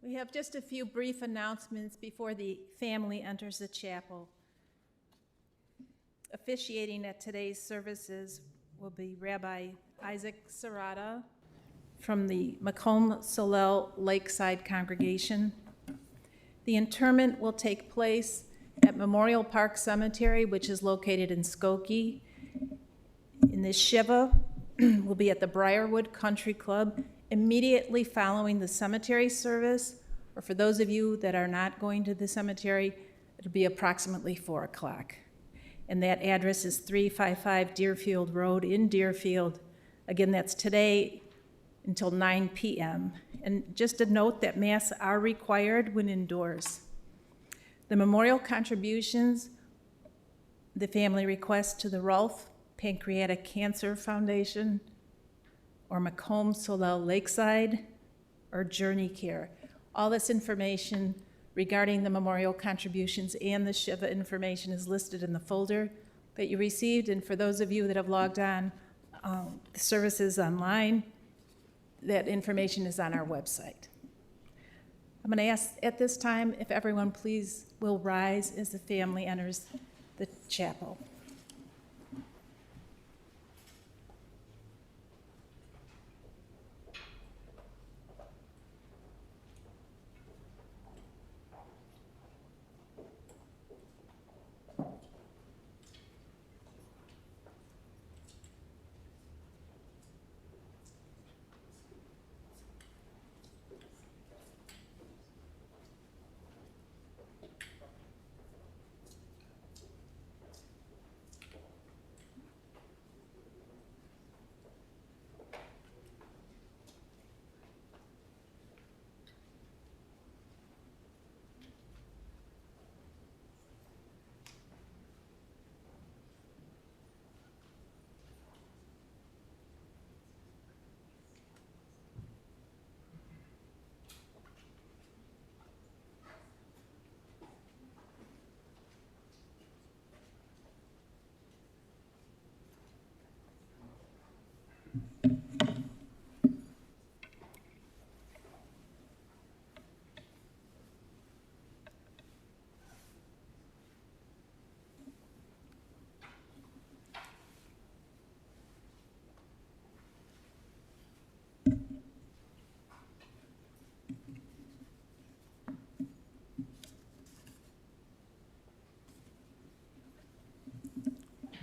We have just a few brief announcements before the family enters the chapel. Officiating at today's services will be Rabbi Isaac Serrata from the Macomb Solel Lakeside congregation. The interment will take place at Memorial Park Cemetery, which is located in Skokie. And the Shiva will be at the Briarwood Country Club immediately following the cemetery service, or for those of you that are not going to the cemetery, it'll be approximately 4 o'clock. And that address is 355 Deerfield Road in Deerfield. Again, that's today until 9 p.m. And just a note that Mass are required when indoors. The memorial contributions, the family request to the Rolfe Pancreatic Cancer Foundation, or Macomb Solel Lakeside, or Journey Care. All this information regarding the memorial contributions and the Shiva information is listed in the folder that you received. And for those of you that have logged on the services online, that information is on our website. I'm going to ask at this time if everyone please will rise as the family enters the chapel.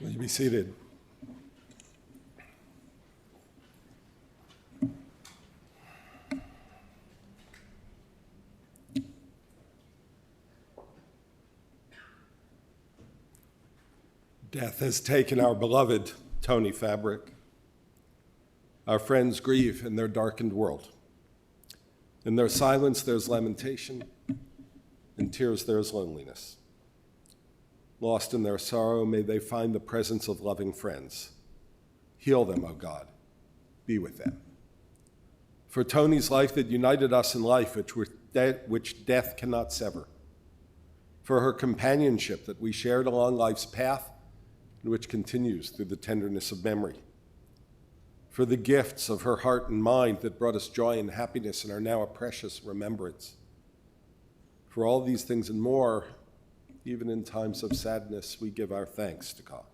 Will you be seated? Death has taken our beloved Toni Fabric. Our friends grieve in their darkened world. In their silence, there's lamentation. In tears, there's loneliness. Lost in their sorrow, may they find the presence of loving friends. Heal them, O God. Be with them. For Toni's life that united us in life, which death cannot sever. For her companionship that we shared along life's path, and which continues through the tenderness of memory. For the gifts of her heart and mind that brought us joy and happiness and are now a precious remembrance. For all these things and more, even in times of sadness, we give our thanks to God.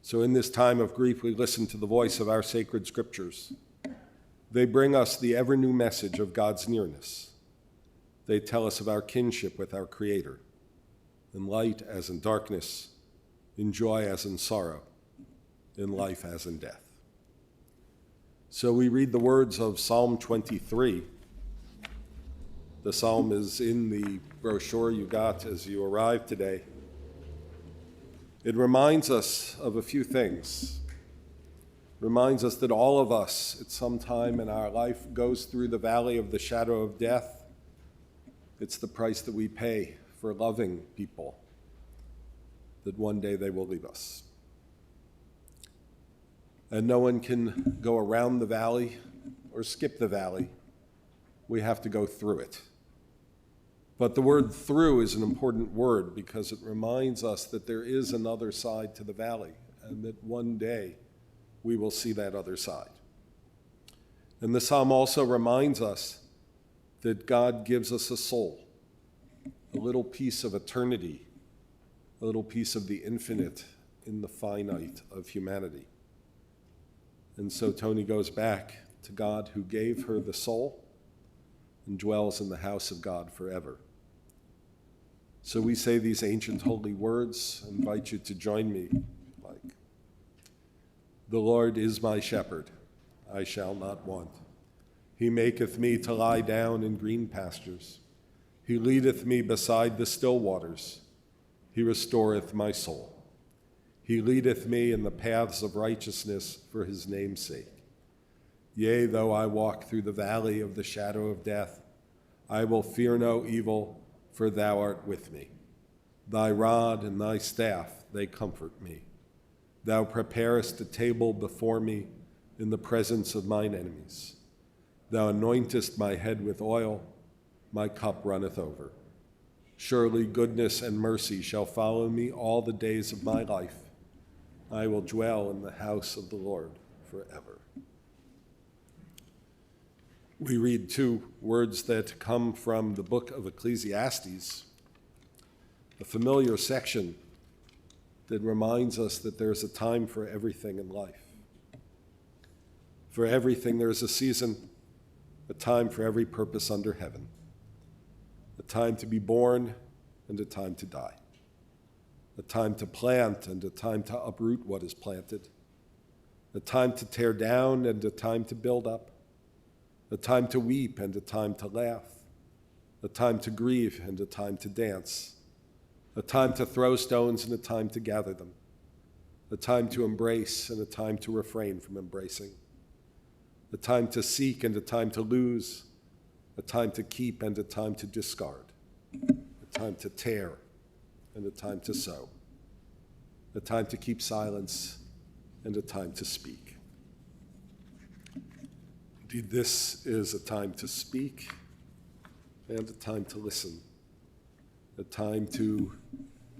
So in this time of grief, we listen to the voice of our sacred scriptures. They bring us the ever-new message of God's nearness. They tell us of our kinship with our Creator, in light as in darkness, in joy as in sorrow, in life as in death. So we read the words of Psalm 23. The psalm is in the brochure you got as you arrived today. It reminds us of a few things. Reminds us that all of us at some time in our life goes through the valley of the shadow of death. It's the price that we pay for loving people, that one day they will leave us. And no one can go around the valley or skip the valley. We have to go through it. But the word through is an important word because it reminds us that there is another side to the valley and that one day we will see that other side. And the psalm also reminds us that God gives us a soul, a little piece of eternity, a little piece of the infinite in the finite of humanity. And so Toni goes back to God who gave her the soul and dwells in the house of God forever. So we say these ancient holy words. I invite you to join me, Mike. The Lord is my shepherd, I shall not want. He maketh me to lie down in green pastures. He leadeth me beside the still waters. He restoreth my soul. He leadeth me in the paths of righteousness for his name's sake. Yea, though I walk through the valley of the shadow of death, I will fear no evil, for thou art with me. Thy rod and thy staff, they comfort me. Thou preparest a table before me in the presence of mine enemies. Thou anointest my head with oil, my cup runneth over. Surely goodness and mercy shall follow me all the days of my life. I will dwell in the house of the Lord forever. We read two words that come from the book of Ecclesiastes, a familiar section that reminds us that there's a time for everything in life. For everything there's a season, a time for every purpose under heaven, a time to be born and a time to die, a time to plant and a time to uproot what is planted, a time to tear down and a time to build up, a time to weep and a time to laugh, a time to grieve and a time to dance, a time to throw stones and a time to gather them, a time to embrace and a time to refrain from embracing, a time to seek and a time to lose, a time to keep and a time to discard, a time to tear and a time to sow, a time to keep silence and a time to speak. Indeed, this is a time to speak and a time to listen, a time to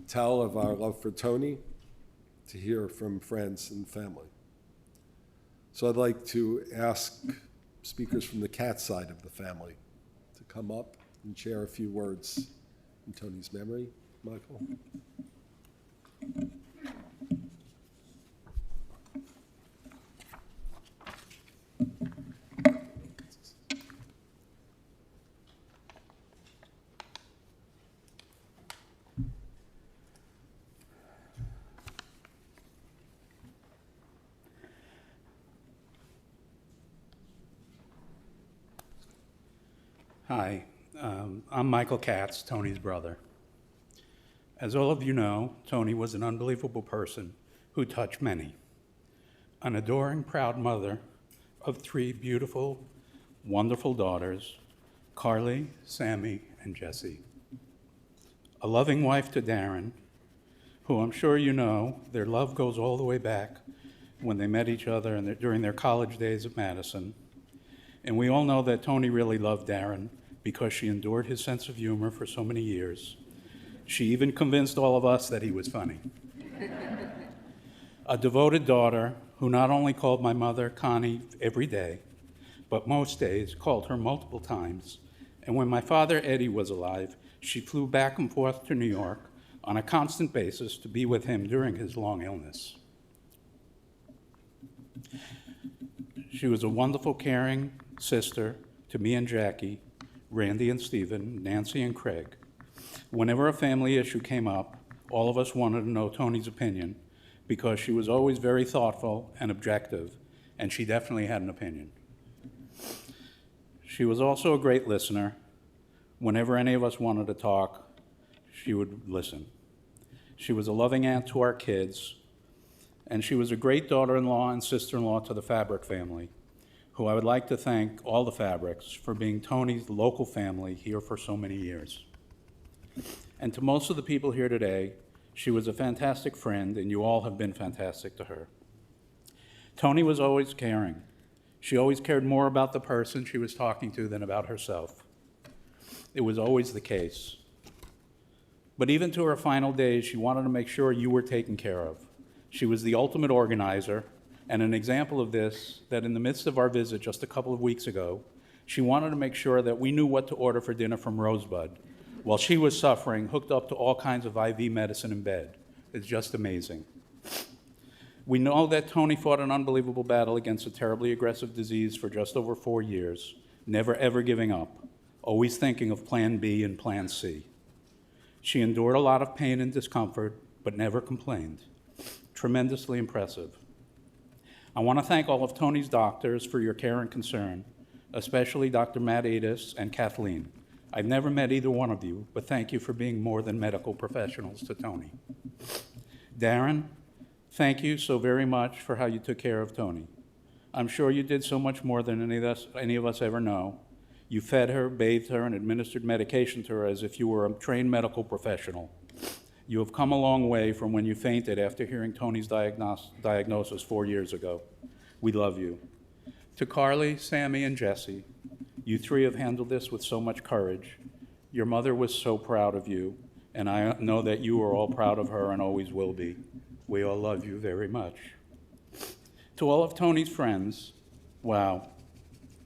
tell of our love for Toni, to hear from friends and family. So I'd like to ask speakers from the Katz side of the family to come up and share a few words in Toni's memory. Michael? Hi, I'm Michael Katz, Toni's brother. As all of you know, Toni was an unbelievable person who touched many. An adoring, proud mother of three beautiful, wonderful daughters, Karli, Sammy, and Jessi. A loving wife to Darren, who I'm sure you know, their love goes all the way back when they met each other and during their college days at Madison. And we all know that Toni really loved Darren because she endured his sense of humor for so many years. She even convinced all of us that he was funny. A devoted daughter who not only called my mother Connie every day, but most days called her multiple times. And when my father Eddie was alive, she flew back and forth to New York on a constant basis to be with him during his long illness. She was a wonderful, caring sister to me and Jackie, Randi and Stephen, Nanci and Gregg. Whenever a family issue came up, all of us wanted to know Toni's opinion because she was always very thoughtful and objective, and she definitely had an opinion. She was also a great listener. Whenever any of us wanted to talk, she would listen. She was a loving aunt to our kids, and she was a great daughter-in-law and sister-in-law to the Fabric family, who I would like to thank all the Fabrics for being Toni's local family here for so many years. And to most of the people here today, she was a fantastic friend, and you all have been fantastic to her. Toni was always caring. She always cared more about the person she was talking to than about herself. It was always the case. But even to her final days, she wanted to make sure you were taken care of. She was the ultimate organizer, and an example of this, that in the midst of our visit just a couple of weeks ago, She wanted to make sure that we knew what to order for dinner from Rosebud, while she was suffering, hooked up to all kinds of IV medicine in bed. It's just amazing. We know that Toni fought an unbelievable battle against a terribly aggressive disease for just over 4 years, never ever giving up, always thinking of Plan B and Plan C. She endured a lot of pain and discomfort, but never complained. Tremendously impressive. I want to thank all of Toni's doctors for your care and concern, especially Dr. Matt Adis and Kathleen. I've never met either one of you, but thank you for being more than medical professionals to Toni. Darren, thank you so very much for how you took care of Toni. I'm sure you did so much more than any of us ever know. You fed her, bathed her, and administered medication to her as if you were a trained medical professional. You have come a long way from when you fainted after hearing Toni's diagnosis 4 years ago. We love you. To Karli, Sammy, and Jessi, you three have handled this with so much courage. Your mother was so proud of you, and I know that you are all proud of her and always will be. We all love you very much. To all of Toni's friends, wow.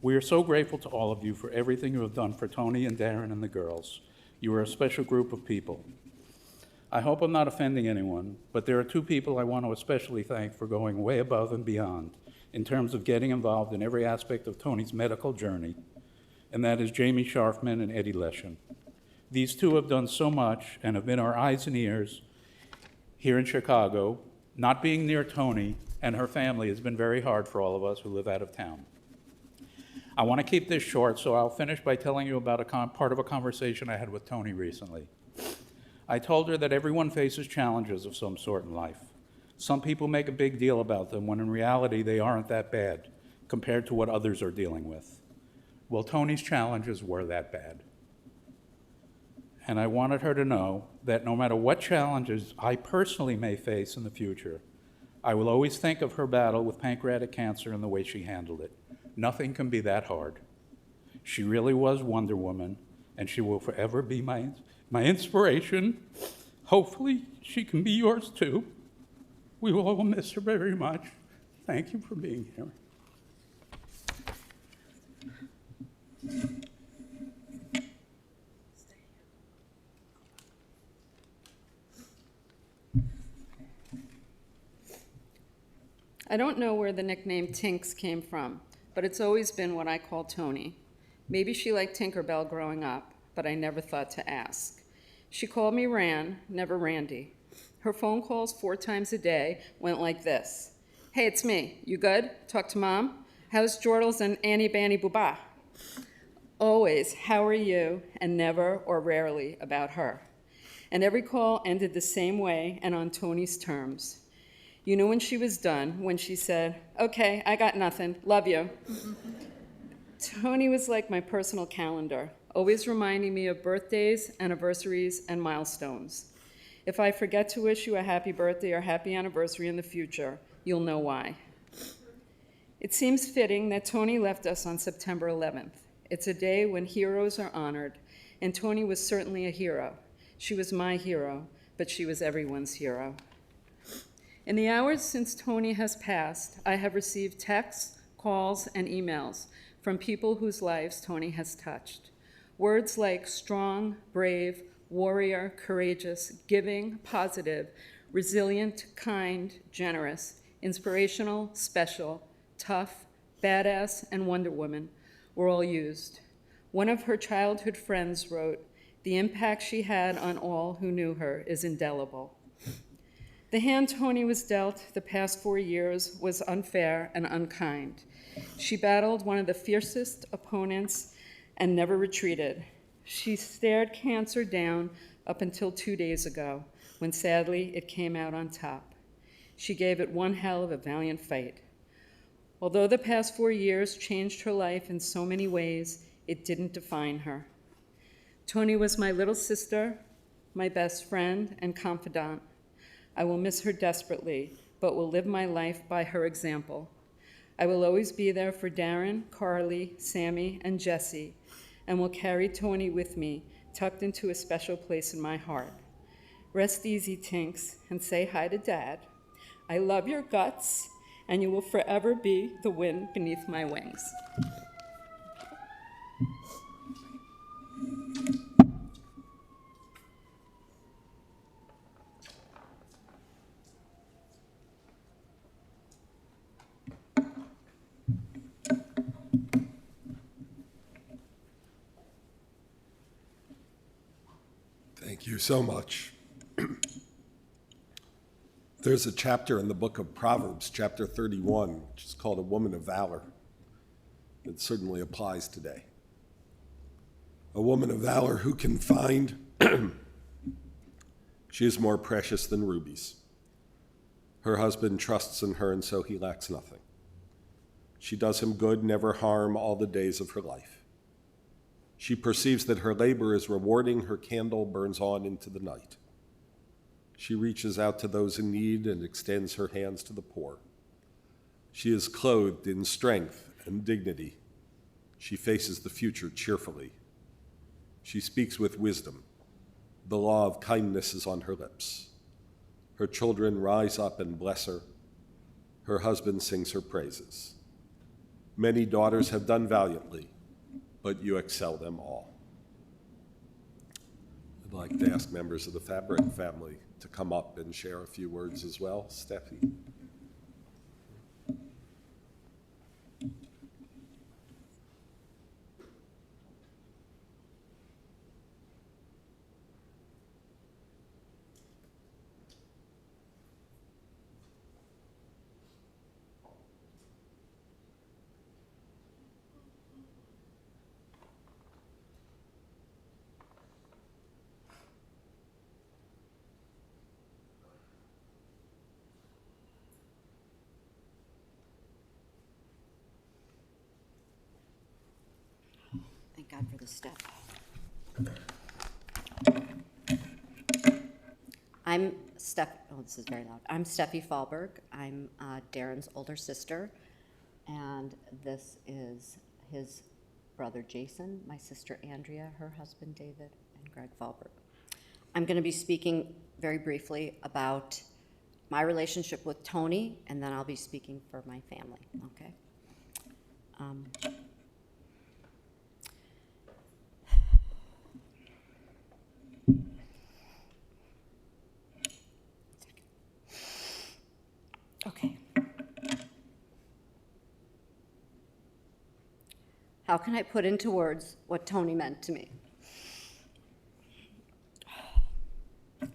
We are so grateful to all of you for everything you have done for Toni and Darren and the girls. You are a special group of people. I hope I'm not offending anyone, but there are 2 people I want to especially thank for going way above and beyond in terms of getting involved in every aspect of Toni's medical journey, and that is Jamie Scharfman and Eddie Leschen. These 2 have done so much and have been our eyes and ears here in Chicago. Not being near Toni and her family has been very hard for all of us who live out of town. I want to keep this short, so I'll finish by telling you about part of a conversation I had with Toni recently. I told her that everyone faces challenges of some sort in life. Some people make a big deal about them when in reality they aren't that bad compared to what others are dealing with. Well, Toni's challenges were that bad. And I wanted her to know that no matter what challenges I personally may face in the future, I will always think of her battle with pancreatic cancer and the way she handled it. Nothing can be that hard. She really was Wonder Woman, and she will forever be my inspiration. Hopefully, she can be yours too. We will all miss her very much. Thank you for being here. I don't know where the nickname Tinks came from, but it's always been what I call Toni. Maybe she liked Tinkerbell growing up, but I never thought to ask. She called me Ran, never Randy. Her phone calls 4 times a day went like this. Hey, it's me. You good? Talk to Mom? How's Jordals and Annie Banny Booba? Always, how are you? And never or rarely about her. And every call ended the same way and on Toni's terms. You knew when she was done, when she said, okay, I got nothing, love you. Toni was like my personal calendar, always reminding me of birthdays, anniversaries, and milestones. If I forget to wish you a happy birthday or happy anniversary in the future, you'll know why. It seems fitting that Toni left us on September 11th. It's a day when heroes are honored, and Toni was certainly a hero. She was my hero, but she was everyone's hero. In the hours since Toni has passed, I have received texts, calls, and emails from people whose lives Toni has touched. Words like strong, brave, warrior, courageous, giving, positive, resilient, kind, generous, inspirational, special, tough, badass, and Wonder Woman were all used. One of her childhood friends wrote, "The impact she had on all who knew her is indelible." The hand Toni was dealt the past 4 years was unfair and unkind. She battled one of the fiercest opponents and never retreated. She stared cancer down up until 2 days ago, when sadly it came out on top. She gave it one hell of a valiant fight. Although the past 4 years changed her life in so many ways, it didn't define her. Toni was my little sister, my best friend, and confidant. I will miss her desperately, but will live my life by her example. I will always be there for Darren, Karli, Sammy, and Jessi, and will carry Toni with me, tucked into a special place in my heart. Rest easy, Tinks, and say hi to Dad. I love your guts, and you will forever be the wind beneath my wings. Thank you so much. There's a chapter in the book of Proverbs, chapter 31, which is called A Woman of Valor. It certainly applies today. A woman of valor who can find, she is more precious than rubies. Her husband trusts in her, and so he lacks nothing. She does him good, never harm, all the days of her life. She perceives that her labor is rewarding, her candle burns on into the night. She reaches out to those in need and extends her hands to the poor. She is clothed in strength and dignity. She faces the future cheerfully. She speaks with wisdom. The law of kindness is on her lips. Her children rise up and bless her. Her husband sings her praises. Many daughters have done valiantly, but you excel them all. I'd like to ask members of the Fabric family to come up and share a few words as well. Steffi. Thank God for the step. This is very loud. I'm Steffi Falberg. I'm Darren's older sister, and this is his brother Jason, my sister Andrea, her husband David, and Gregg Falberg. I'm going to be speaking very briefly about my relationship with Toni, and then I'll be speaking for my family, okay? Okay. How can I put into words what Toni meant to me?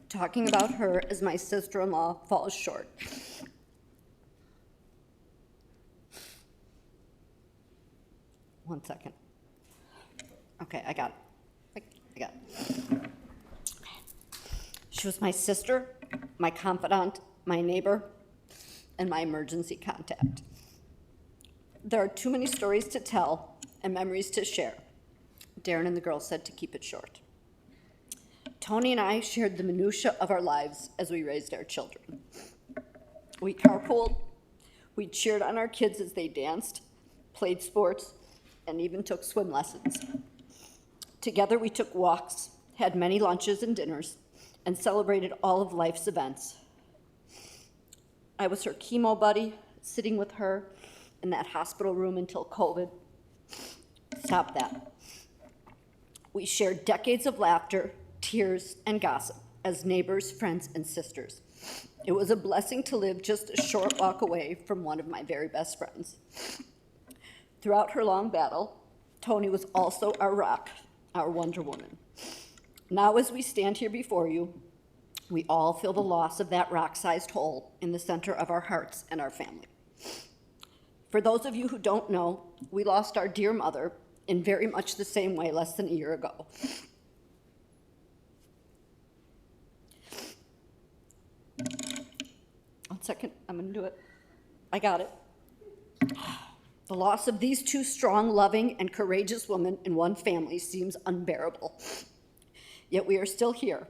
Talking about her as my sister-in-law falls short. One second. Okay, I got it. I got it. She was my sister, my confidant, my neighbor, and my emergency contact. There are too many stories to tell and memories to share. Darren and the girls said to keep it short. Toni and I shared the minutiae of our lives as we raised our children. We carpooled, we cheered on our kids as they danced, played sports, and even took swim lessons. Together we took walks, had many lunches and dinners, and celebrated all of life's events. I was her chemo buddy, sitting with her in that hospital room until COVID. Stop that. We shared decades of laughter, tears, and gossip as neighbors, friends, and sisters. It was a blessing to live just a short walk away from one of my very best friends. Throughout her long battle, Toni was also our rock, our Wonder Woman. Now as we stand here before you, we all feel the loss of that rock-sized hole in the center of our hearts and our family. For those of you who don't know, we lost our dear mother in very much the same way less than a year ago. One second, I'm gonna do it. I got it. The loss of these two strong, loving, and courageous women in one family seems unbearable. Yet we are still here.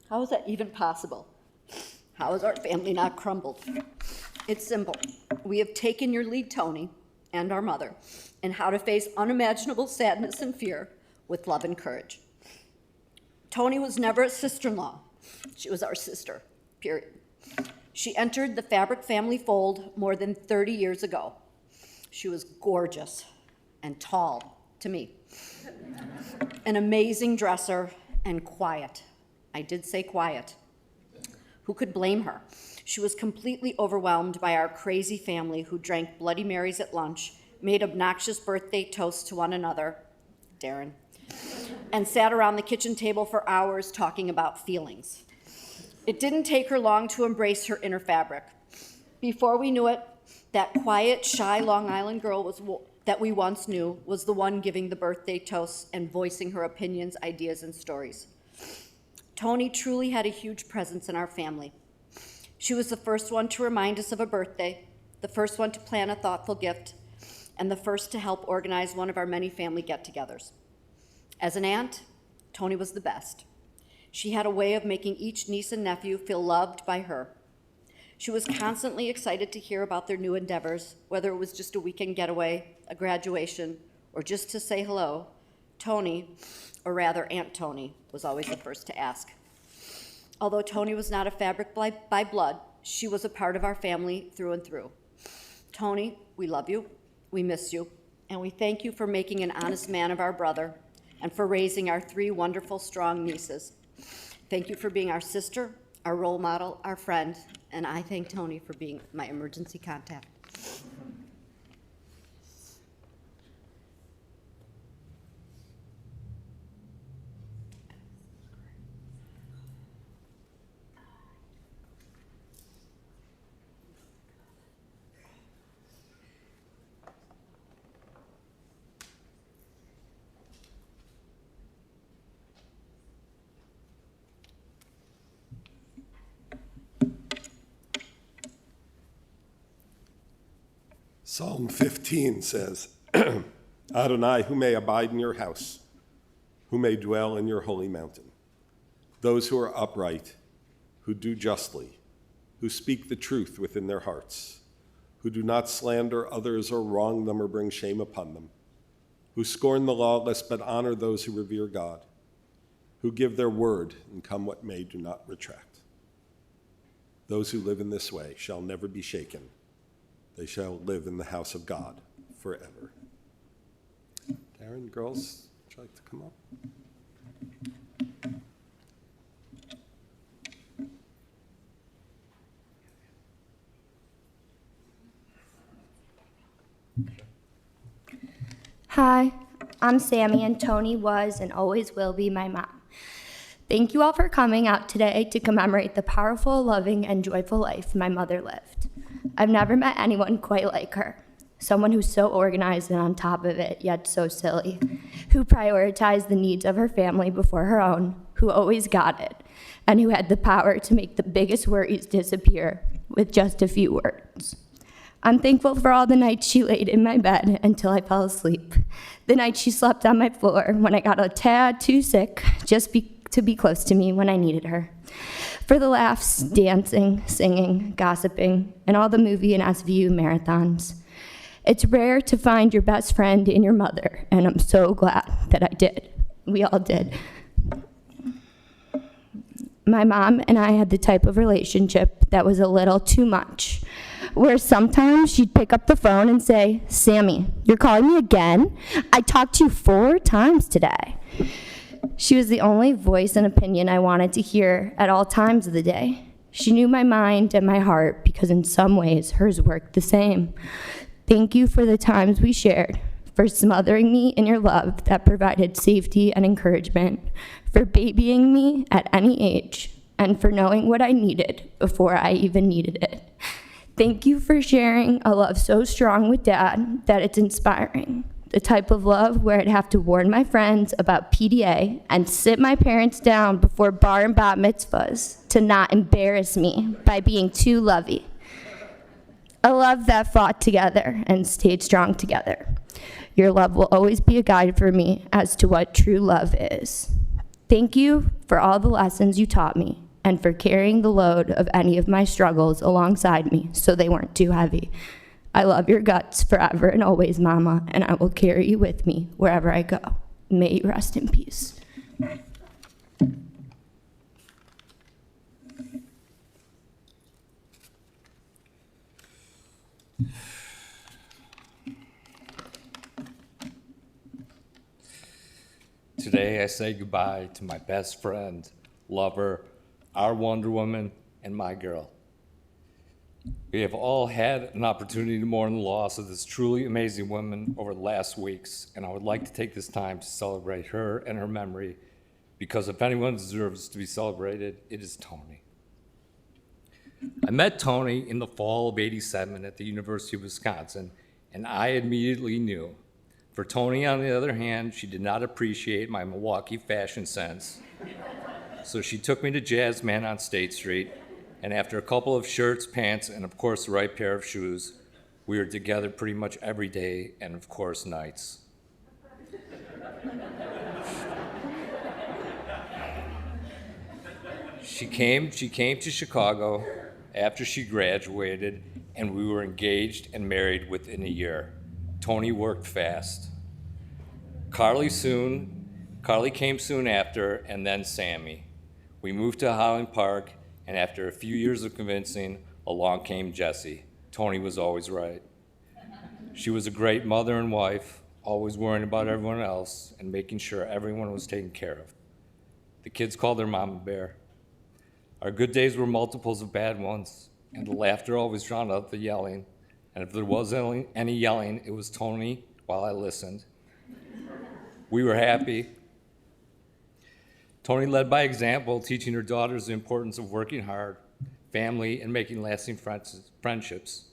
How is that even possible? How has our family not crumbled? It's simple. We have taken your lead, Toni, and our mother, in how to face unimaginable sadness and fear with love and courage. Toni was never a sister-in-law. She was our sister, period. She entered the Fabric family fold more than 30 years ago. She was gorgeous and tall to me, an amazing dresser and quiet. I did say quiet. Who could blame her? She was completely overwhelmed by our crazy family who drank Bloody Marys at lunch, made obnoxious birthday toasts to one another, Darren, and sat around the kitchen table for hours talking about feelings. It didn't take her long to embrace her inner Fabric. Before we knew it, that quiet, shy Long Island girl that we once knew was the one giving the birthday toasts and voicing her opinions, ideas, and stories. Toni truly had a huge presence in our family. She was the first one to remind us of a birthday, the first one to plan a thoughtful gift, and the first to help organize one of our many family get-togethers. As an aunt, Toni was the best. She had a way of making each niece and nephew feel loved by her. She was constantly excited to hear about their new endeavors, whether it was just a weekend getaway, a graduation, or just to say hello. Toni, or rather Aunt Toni, was always the first to ask. Although Toni was not a Fabric by blood, she was a part of our family through and through. Toni, we love you, we miss you, and we thank you for making an honest man of our brother and for raising our 3 wonderful, strong nieces. Thank you for being our sister, our role model, our friend, and I thank Toni for being my emergency contact. Psalm 15 says, Adonai, who may abide in your house, who may dwell in your holy mountain? Those who are upright, who do justly, who speak the truth within their hearts, who do not slander others or wrong them or bring shame upon them, who scorn the lawless but honor those who revere God, who give their word and come what may do not retract. Those who live in this way shall never be shaken. They shall live in the house of God forever. Darren, girls, would you like to come up? Hi, I'm Sammy, and Toni was and always will be my mom. Thank you all for coming out today to commemorate the powerful, loving, and joyful life my mother lived. I've never met anyone quite like her. Someone who's so organized and on top of it, yet so silly, who prioritized the needs of her family before her own, who always got it, and who had the power to make the biggest worries disappear with just a few words. I'm thankful for all the nights she laid in my bed until I fell asleep, the night she slept on my floor when I got a tad too sick to be close to me when I needed her, for the laughs, dancing, singing, gossiping, and all the movie and SVU marathons. It's rare to find your best friend in your mother, and I'm so glad that I did. We all did. My mom and I had the type of relationship that was a little too much, where sometimes she'd pick up the phone and say, "Sammy, you're calling me again? I talked to you 4 times today." She was the only voice and opinion I wanted to hear at all times of the day. She knew my mind and my heart because in some ways hers worked the same. Thank you for the times we shared, for smothering me in your love that provided safety and encouragement, for babying me at any age, and for knowing what I needed before I even needed it. Thank you for sharing a love so strong with Dad that it's inspiring. The type of love where I'd have to warn my friends about PDA and sit my parents down before bar and bat mitzvahs to not embarrass me by being too lovey. A love that fought together and stayed strong together. Your love will always be a guide for me as to what true love is. Thank you for all the lessons you taught me and for carrying the load of any of my struggles alongside me so they weren't too heavy. I love your guts forever and always, Mama, and I will carry you with me wherever I go. May you rest in peace. Today I say goodbye to my best friend, lover, our Wonder Woman, and my girl. We have all had an opportunity to mourn the loss of this truly amazing woman over the last weeks, and I would like to take this time to celebrate her and her memory, because if anyone deserves to be celebrated, it is Toni. I met Toni in the fall of '87 at the University of Wisconsin, and I immediately knew. For Toni, on the other hand, she did not appreciate my Milwaukee fashion sense. So she took me to Jazzman on State Street, and after a couple of shirts, pants, and of course the right pair of shoes, we were together pretty much every day and of course nights. She came to Chicago after she graduated, and we were engaged and married within a year. Toni worked fast. Karli came soon after, and then Sammy. We moved to Highland Park, and after a few years of convincing, along came Jessi. Toni was always right. She was a great mother and wife, always worrying about everyone else and making sure everyone was taken care of. The kids called her Mama Bear. Our good days were multiples of bad ones, and the laughter always drowned out the yelling. And if there was any yelling, it was Toni while I listened. We were happy. Toni led by example, teaching her daughters the importance of working hard, family, and making lasting friendships.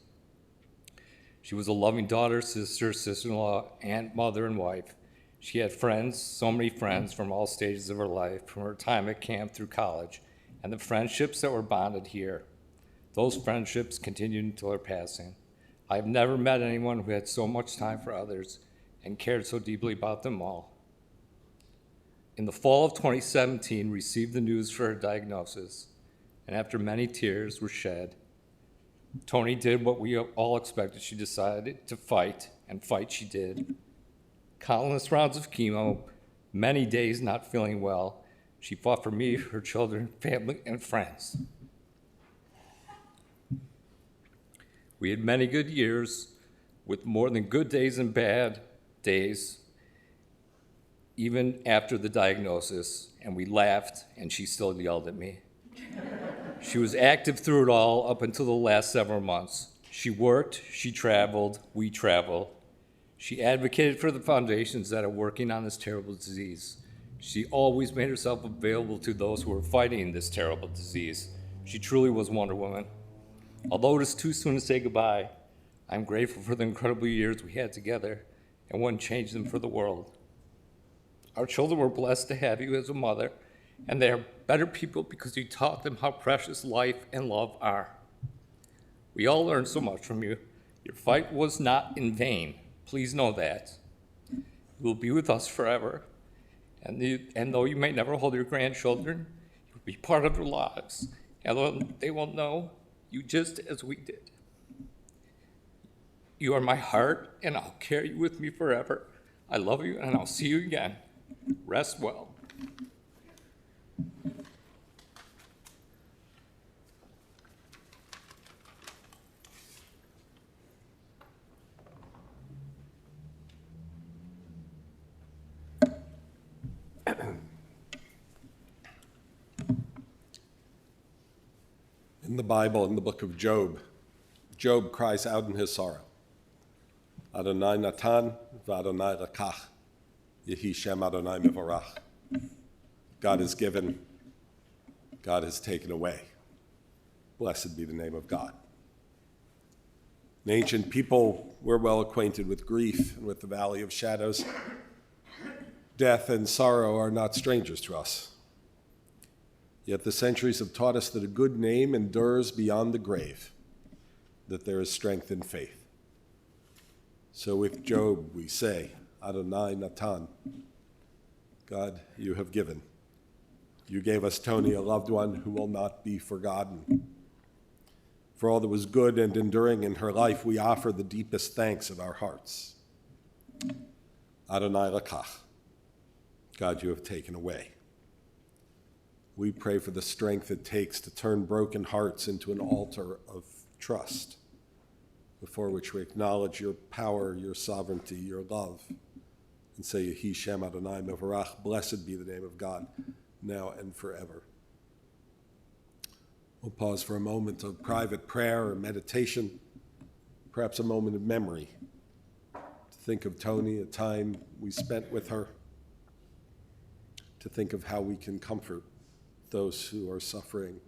She was a loving daughter, sister, sister-in-law, aunt, mother, and wife. She had friends, so many friends from all stages of her life, from her time at camp through college, and the friendships that were bonded here. Those friendships continued until her passing. I have never met anyone who had so much time for others and cared so deeply about them all. In the fall of 2017, received the news for her diagnosis, and after many tears were shed, Toni did what we all expected. She decided to fight, and fight she did. Countless rounds of chemo, many days not feeling well. She fought for me, her children, family, and friends. We had many good years with more than good days and bad days, even after the diagnosis, and we laughed, and she still yelled at me. She was active through it all up until the last several months. She worked, she traveled, we traveled. She advocated for the foundations that are working on this terrible disease. She always made herself available to those who were fighting this terrible disease. She truly was Wonder Woman. Although it is too soon to say goodbye, I'm grateful for the incredible years we had together and wouldn't change them for the world. Our children were blessed to have you as a mother, and they are better people because you taught them how precious life and love are. We all learned so much from you. Your fight was not in vain. Please know that. You will be with us forever. And though you may never hold your grandchildren, you'll be part of their lives. And they will know you just as we did. You are my heart, and I'll carry you with me forever. I love you, and I'll see you again. Rest well. In the Bible, in the book of Job, Job cries out in his sorrow, Adonai Natan v'Adonai Lakach, Yehi Shem Adonai Mevorach. God has given, God has taken away. Blessed be the name of God. In ancient people were well acquainted with grief and with the valley of shadows. Death and sorrow are not strangers to us. Yet the centuries have taught us that a good name endures beyond the grave, that there is strength in faith. So with Job we say, Adonai Natan, God, you have given. You gave us Toni, a loved one who will not be forgotten. For all that was good and enduring in her life, we offer the deepest thanks of our hearts. Adonai Lakach, God, you have taken away. We pray for the strength it takes to turn broken hearts into an altar of trust, before which we acknowledge your power, your sovereignty, your love, and say, Yehi Shem Adonai Mevorach, blessed be the name of God, now and forever. We'll pause for a moment of private prayer or meditation, perhaps a moment of memory, to think of Toni, a time we spent with her, to think of how we can comfort those who are suffering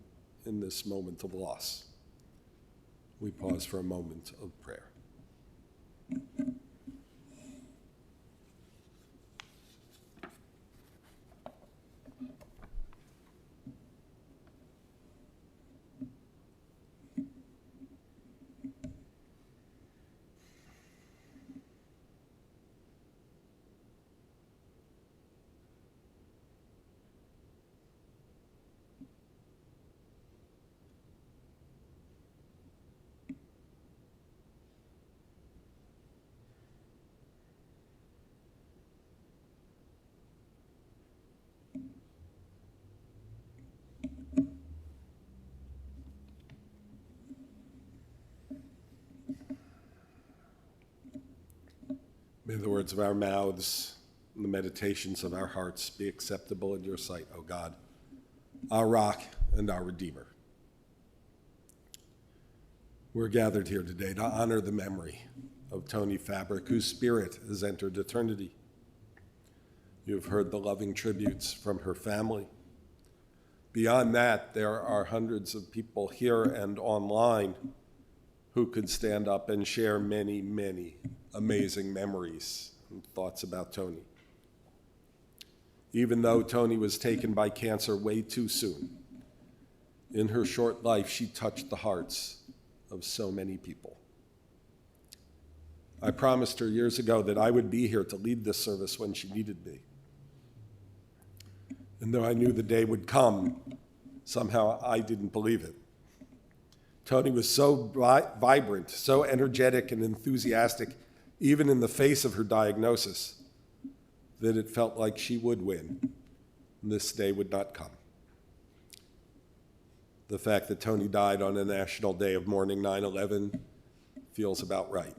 in this moment of loss. We pause for a moment of prayer. May the words of our mouths and the meditations of our hearts be acceptable in your sight, O God, our rock and our Redeemer. We're gathered here today to honor the memory of Toni Fabric, whose spirit has entered eternity. You've heard the loving tributes from her family. Beyond that, there are hundreds of people here and online who could stand up and share many, many amazing memories and thoughts about Toni. Even though Toni was taken by cancer way too soon, in her short life, she touched the hearts of so many people. I promised her years ago that I would be here to lead this service when she needed me. And though I knew the day would come, somehow I didn't believe it. Toni was so vibrant, so energetic and enthusiastic, even in the face of her diagnosis, that it felt like she would win, and this day would not come. The fact that Toni died on a national day of mourning 9/11 feels about right.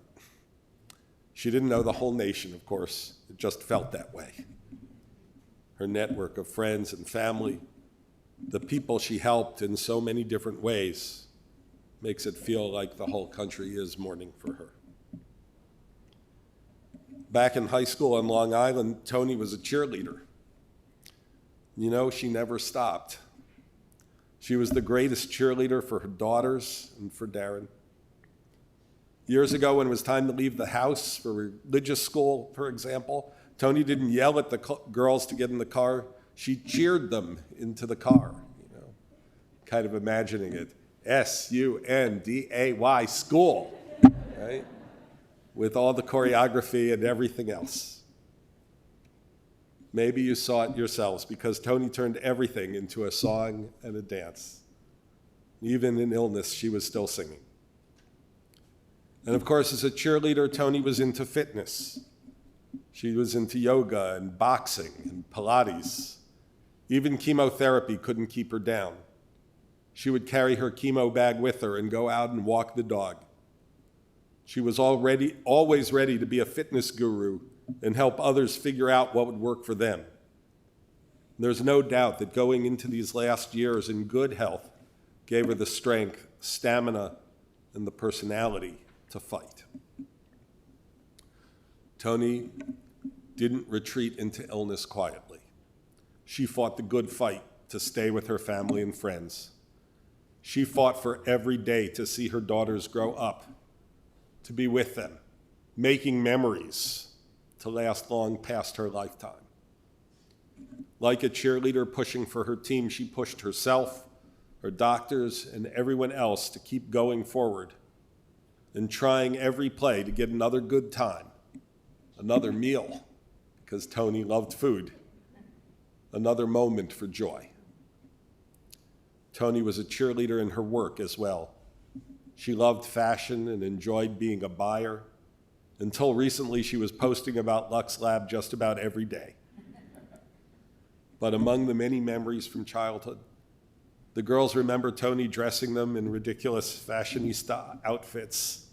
She didn't know the whole nation, of course. It just felt that way. Her network of friends and family, the people she helped in so many different ways, makes it feel like the whole country is mourning for her. Back in high school on Long Island, Toni was a cheerleader. You know, she never stopped. She was the greatest cheerleader for her daughters and for Darren. Years ago, when it was time to leave the house for religious school, for example, Toni didn't yell at the girls to get in the car. She cheered them into the car, you know, kind of imagining it. S-U-N-D-A-Y, school, right? With all the choreography and everything else. Maybe you saw it yourselves, because Toni turned everything into a song and a dance. Even in illness, she was still singing. And of course, as a cheerleader, Toni was into fitness. She was into yoga and boxing and Pilates. Even chemotherapy couldn't keep her down. She would carry her chemo bag with her and go out and walk the dog. She was always ready to be a fitness guru and help others figure out what would work for them. There's no doubt that going into these last years in good health gave her the strength, stamina, and the personality to fight. Toni didn't retreat into illness quietly. She fought the good fight to stay with her family and friends. She fought for every day to see her daughters grow up, to be with them, making memories to last long past her lifetime. Like a cheerleader pushing for her team, she pushed herself, her doctors, and everyone else to keep going forward and trying every play to get another good time, another meal, because Toni loved food, another moment for joy. Toni was a cheerleader in her work as well. She loved fashion and enjoyed being a buyer. Until recently, she was posting about Lux Lab just about every day. But among the many memories from childhood, the girls remember Toni dressing them in ridiculous fashionista outfits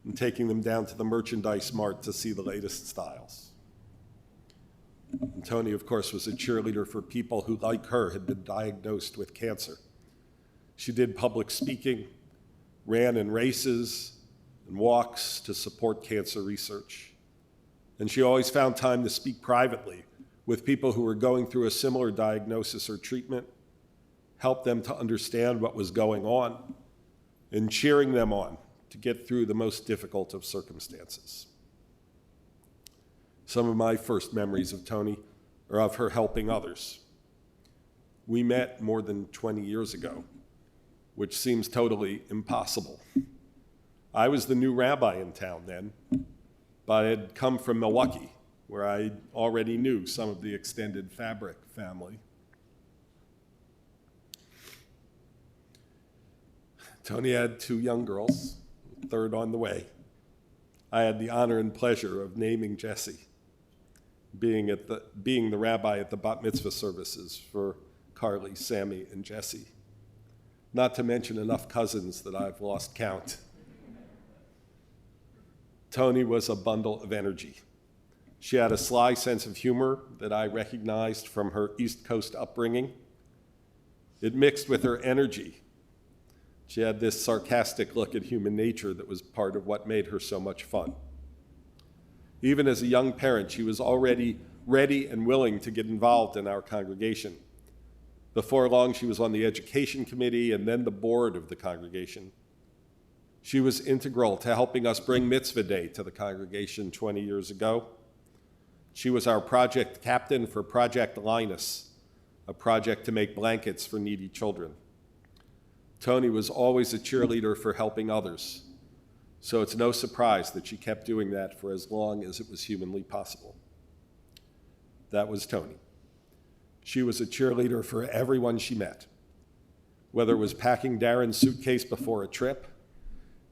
and taking them down to the merchandise mart to see the latest styles. And Toni, of course, was a cheerleader for people who, like her, had been diagnosed with cancer. She did public speaking, ran in races and walks to support cancer research. And she always found time to speak privately with people who were going through a similar diagnosis or treatment, help them to understand what was going on, and cheering them on to get through the most difficult of circumstances. Some of my first memories of Toni are of her helping others. We met more than 20 years ago, which seems totally impossible. I was the new rabbi in town then, but I had come from Milwaukee, where I already knew some of the extended Fabric family. Toni had 2 young girls, third on the way. I had the honor and pleasure of naming Jessi, being the rabbi at the bat mitzvah services for Karli, Sammy, and Jessi. Not to mention enough cousins that I've lost count. Toni was a bundle of energy. She had a sly sense of humor that I recognized from her East Coast upbringing. It mixed with her energy. She had this sarcastic look at human nature that was part of what made her so much fun. Even as a young parent, she was already ready and willing to get involved in our congregation. Before long, she was on the education committee and then the board of the congregation. She was integral to helping us bring Mitzvah Day to the congregation 20 years ago. She was our project captain for Project Linus, a project to make blankets for needy children. Toni was always a cheerleader for helping others, so it's no surprise that she kept doing that for as long as it was humanly possible. That was Toni. She was a cheerleader for everyone she met, whether it was packing Darren's suitcase before a trip.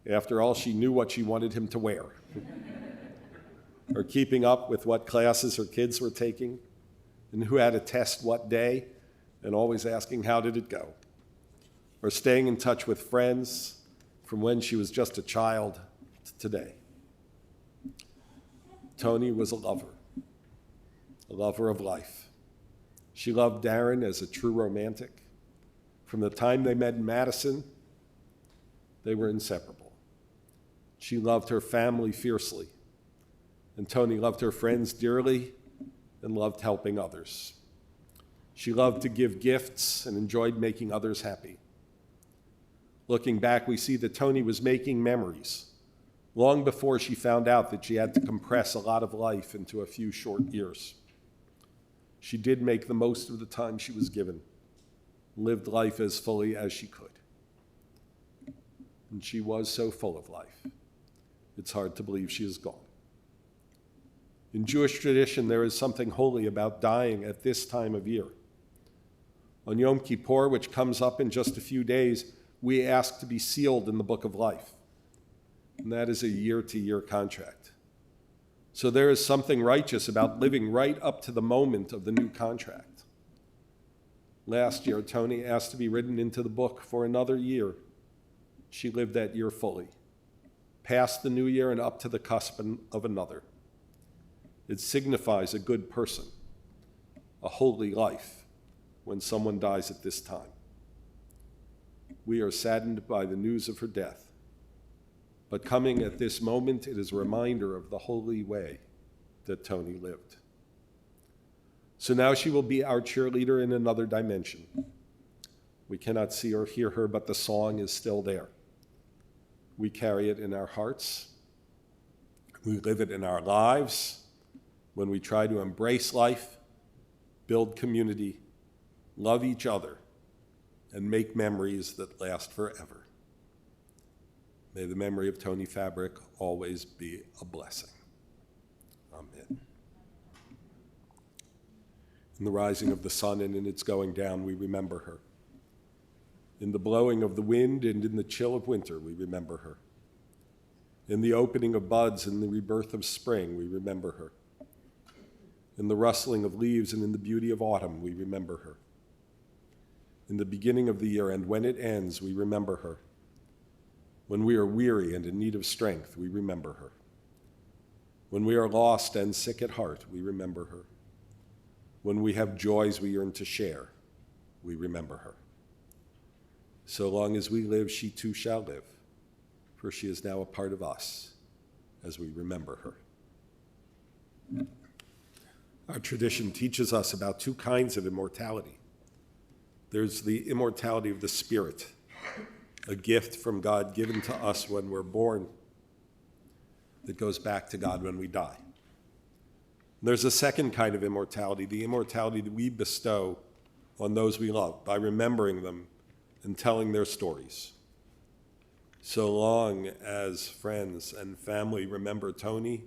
After all, she knew what she wanted him to wear, or keeping up with what classes her kids were taking, and who had a test what day, and always asking how did it go, or staying in touch with friends from when she was just a child to today. Toni was a lover of life. She loved Darren as a true romantic. From the time they met in Madison, they were inseparable. She loved her family fiercely, and Toni loved her friends dearly and loved helping others. She loved to give gifts and enjoyed making others happy. Looking back, we see that Toni was making memories long before she found out that she had to compress a lot of life into a few short years. She did make the most of the time she was given, lived life as fully as she could. And she was so full of life, it's hard to believe she is gone. In Jewish tradition, there is something holy about dying at this time of year. On Yom Kippur, which comes up in just a few days, we ask to be sealed in the book of life. And that is a year-to-year contract. So there is something righteous about living right up to the moment of the new contract. Last year, Toni asked to be written into the book for another year. She lived that year fully, past the new year and up to the cusp of another. It signifies a good person, a holy life, when someone dies at this time. We are saddened by the news of her death. But coming at this moment, it is a reminder of the holy way that Toni lived. So now she will be our cheerleader in another dimension. We cannot see or hear her, but the song is still there. We carry it in our hearts. We live it in our lives when we try to embrace life, build community, love each other, and make memories that last forever. May the memory of Toni Fabric always be a blessing. Amen. In the rising of the sun and in its going down, we remember her. In the blowing of the wind and in the chill of winter, we remember her. In the opening of buds and the rebirth of spring, we remember her. In the rustling of leaves and in the beauty of autumn, we remember her. In the beginning of the year and when it ends, we remember her. When we are weary and in need of strength, we remember her. When we are lost and sick at heart, we remember her. When we have joys we yearn to share, we remember her. So long as we live, she too shall live, for she is now a part of us as we remember her. Our tradition teaches us about two kinds of immortality. There's the immortality of the spirit, a gift from God given to us when we're born that goes back to God when we die. There's a second kind of immortality, the immortality that we bestow on those we love by remembering them and telling their stories. So long as friends and family remember Toni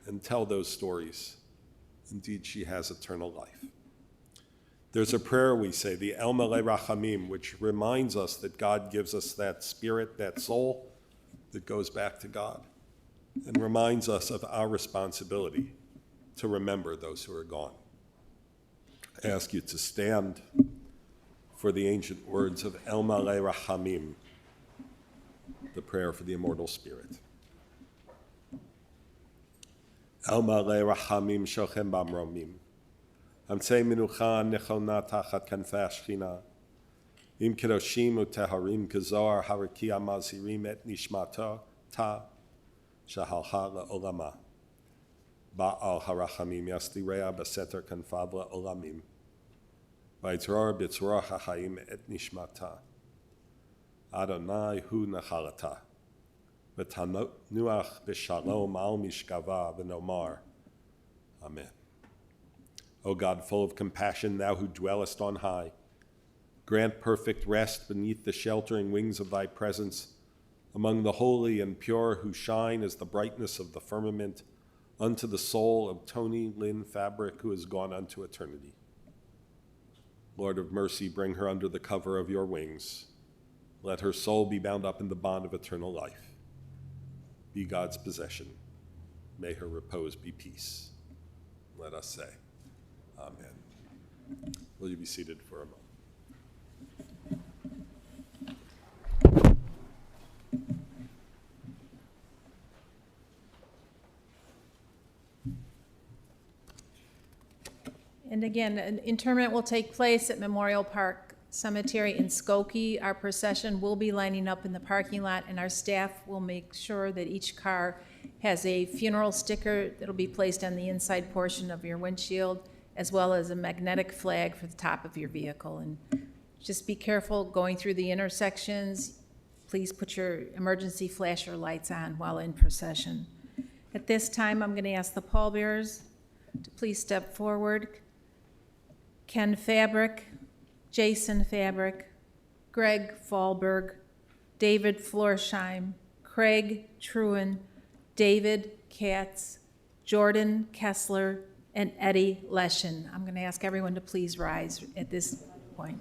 and tell those stories, indeed she has eternal life. There's a prayer we say, the El Malei Rachamim, which reminds us that God gives us that spirit, that soul that goes back to God, and reminds us of our responsibility to remember those who are gone. I ask you to stand for the ancient words of El Malei Rachamim, the prayer for the immortal spirit. El Malei Rachamim Shochem Bamromim. Amtzei Minucha Nechona Tachat Kanfei Ashchina. Im Kedoshim Uteharim Kazar Hariki Amazirim Et Nishmata Ta Shahalcha LaOlama. Ba'al Harachamim Yastirea Baseter Kanfav LaOlamim. Vaitzror Bitzror HaChaim Et Nishmata. Adonai Hu Nachalata. V'tanuach b'shalom al mishkava v'nomar. Amen. O God, full of compassion, thou who dwellest on high, grant perfect rest beneath the sheltering wings of thy presence, among the holy and pure who shine as the brightness of the firmament, unto the soul of Toni Lynn Fabric, who is gone unto eternity. Lord of mercy, bring her under the cover of your wings. Let her soul be bound up in the bond of eternal life. Be God's possession. May her repose be peace. Let us say, Amen. Will you be seated for a moment? And again, an interment will take place at Memorial Park Cemetery in Skokie. Our procession will be lining up in the parking lot, and our staff will make sure that each car has a funeral sticker that'll be placed on the inside portion of your windshield, as well as a magnetic flag for the top of your vehicle. And just be careful going through the intersections. Please put your emergency flasher lights on while in procession. At this time, I'm going to ask the pallbearers to please step forward. Ken Fabric, Jason Fabric, Gregg Falberg, David Florsheim, Craig Truen, David Katz, Jordan Kessler, and Eddie Leschen. I'm going to ask everyone to please rise at this point.